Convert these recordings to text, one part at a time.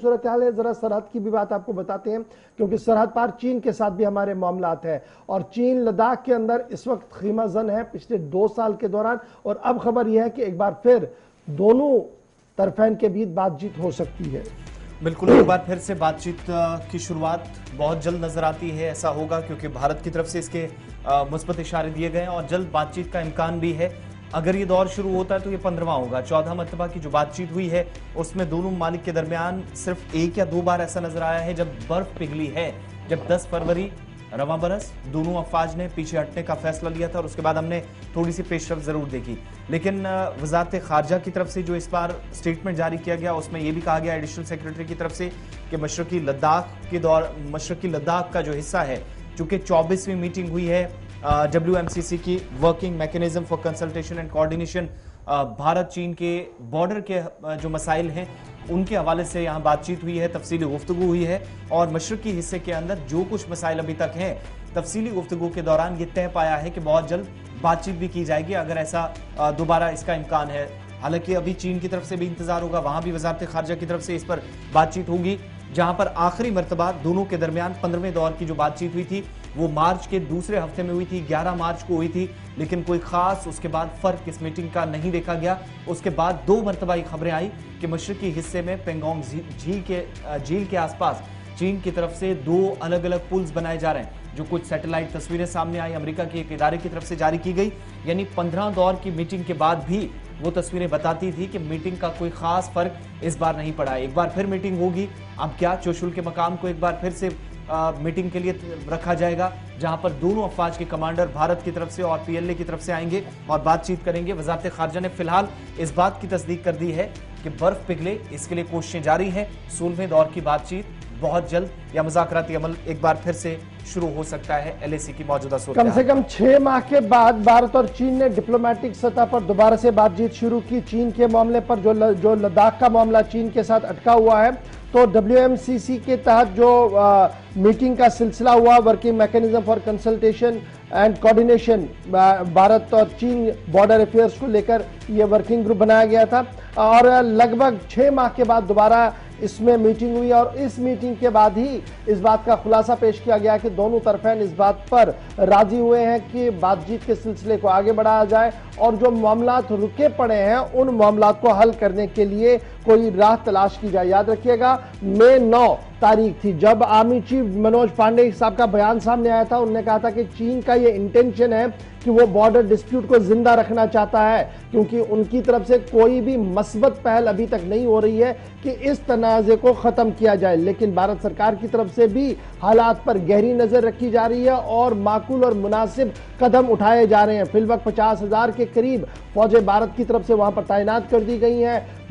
सूरत हाल है, जरा सरहद की भी बात आपको बताते हैं, क्योंकि सरहद पार चीन के साथ भी हमारे मामलात है और चीन लद्दाख के अंदर इस वक्त खीमा जन है पिछले 2 साल के दौरान। और अब खबर यह है कि एक बार फिर दोनों तरफैन के बीच बातचीत हो सकती है। बिल्कुल, एक बार फिर से बातचीत की शुरुआत बहुत जल्द नजर आती है। ऐसा होगा क्योंकि भारत की तरफ से इसके मुस्बत इशारे दिए गए हैं और जल्द बातचीत का इम्कान भी है। अगर ये दौर शुरू होता है तो ये 15वां होगा। 14 मरतबा की जो बातचीत हुई है उसमें दोनों ममालिक के दरमियान सिर्फ 1 या 2 बार ऐसा नजर आया है जब बर्फ पिघली है, जब 10 फरवरी रवां बरस दोनों अफवाज ने पीछे हटने का फैसला लिया था और उसके बाद हमने थोड़ी सी पेशरफ जरूर देखी। लेकिन वजारत खारजा की तरफ से जो इस बार स्टेटमेंट जारी किया गया उसमें यह भी कहा गया एडिशनल सेक्रेटरी की तरफ से कि मशरकी लद्दाख का जो हिस्सा है, चूंकि 24वीं मीटिंग हुई है WMCC की working mechanism for consultation and coordination, Bharat चीन के बॉर्डर के जो मसाइल हैं उनके हवाले से यहाँ बातचीत हुई है, तफसीली गुफ्तगू हुई है और मशरकी हिस्से के अंदर जो कुछ मसाइल अभी तक हैं तफसीली गुफ्तगू के दौरान ये तय पाया है कि बहुत जल्द बातचीत भी की जाएगी अगर ऐसा दोबारा इसका इम्कान है। हालांकि अभी चीन की तरफ से भी इंतजार होगा, वहां भी वजारत खारजा की तरफ से इस पर बातचीत होगी, जहां पर आखिरी मरतबा दोनों के दरमियान 15वें दौर की जो बातचीत हुई थी वो मार्च के दूसरे हफ्ते में हुई थी, 11 मार्च को हुई थी। लेकिन कोई खास उसके बाद फर्क इस मीटिंग का नहीं देखा गया। उसके बाद 2 मरतबा ये खबरें आई कि मशरकी हिस्से में पेंगोंग झील के आसपास चीन की तरफ से 2 अलग अलग पुल्स बनाए जा रहे हैं। जो कुछ सैटेलाइट तस्वीरें सामने आई अमेरिका के एक इदारे की तरफ से जारी की गई, यानी 15 दौर की मीटिंग के बाद भी वो तस्वीरें बताती थी कि मीटिंग का कोई खास फर्क इस बार नहीं पड़ा। एक बार फिर मीटिंग होगी, अब क्या चोशुल के मकाम को एक बार फिर से मीटिंग के लिए रखा जाएगा, जहां पर दोनों अफवाज के कमांडर भारत की तरफ से और PLA की तरफ से आएंगे और बातचीत करेंगे। वजारत खारजा ने फिलहाल इस बात की तस्दीक कर दी है कि बर्फ पिघले इसके लिए कोशिशें जारी हैं। 16वें दौर की बातचीत बहुत जल्द या मुज़ाकराती अमल एक बार फिर से शुरू हो सकता है। LAC की मौजूदा सूरत कम से कम 6 माह के बाद भारत और चीन ने डिप्लोमेटिक सतह पर दोबारा से बातचीत शुरू की। चीन के मामले पर जो लद्दाख का मामला चीन के साथ अटका हुआ है, तो WMCC के तहत जो मीटिंग का सिलसिला हुआ, working mechanism for consultation and coordination, Bharat और चीन बॉर्डर अफेयर्स को लेकर यह वर्किंग ग्रुप बनाया गया था और लगभग 6 माह के बाद दोबारा इसमें मीटिंग हुई और इस मीटिंग के बाद ही इस बात का खुलासा पेश किया गया कि दोनों तरफेन इस बात पर राजी हुए हैं कि बातचीत के सिलसिले को आगे बढ़ाया जाए और जो मामलात रुके पड़े हैं उन मामलात को हल करने के लिए कोई राह तलाश की जाए। याद रखिएगा, मई 9 तारीख थी जब आर्मी चीफ मनोज पांडे साहब का बयान सामने आया था। उन्होंने कहा था कि चीन का ये इंटेंशन है कि वो बॉर्डर डिस्प्यूट को जिंदा रखना चाहता है, क्योंकि उनकी तरफ से कोई भी मस्बत पहल अभी तक नहीं हो रही है कि इस तनाज़े को खत्म किया जाए। लेकिन भारत सरकार की तरफ से भी हालात पर गहरी नजर रखी जा रही है और माकूल और मुनासिब कदम उठाए जा रहे हैं। फिलवक्त 50,000 के करीब फौजें भारत की तरफ से वहां पर तैनात कर दी गई हैं।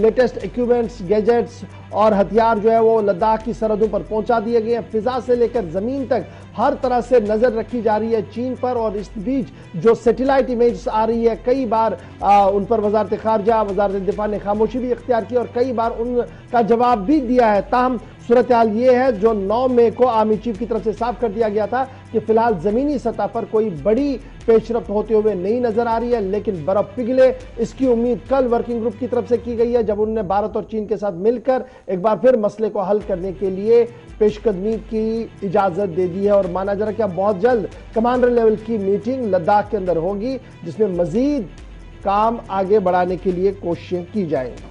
लेटेस्ट इक्विपमेंट्स, गैजेट्स और हथियार जो है वो लद्दाख की सरहदों पर पहुंचा दिए गए हैं। फिजा से लेकर जमीन तक हर तरह से नजर रखी जा रही है चीन पर और इस बीच जो सैटेलाइट इमेज आ रही है कई बार उन पर वजारत खारजा, वजारत दिफा ने खामोशी भी इख्तियार की और कई बार उनका जवाब भी दिया है। ताहम सूरत हाल ये है जो 9 मई को आर्मी चीफ की तरफ से साफ कर दिया गया था कि फिलहाल जमीनी सतह पर कोई बड़ी पेशरफ्त होते हुए नहीं नजर आ रही है, लेकिन बर्फ पिघले इसकी उम्मीद कल वर्किंग ग्रुप की तरफ से की गई है, जब उन्होंने भारत और चीन के साथ मिलकर एक बार फिर मसले को हल करने के लिए पेशकदमी की इजाजत दे दी है। और माना जा रहा है कि अब बहुत जल्द कमांडर लेवल की मीटिंग लद्दाख के अंदर होगी जिसमें मजीद काम आगे बढ़ाने के लिए कोशिशें की जाएंगी।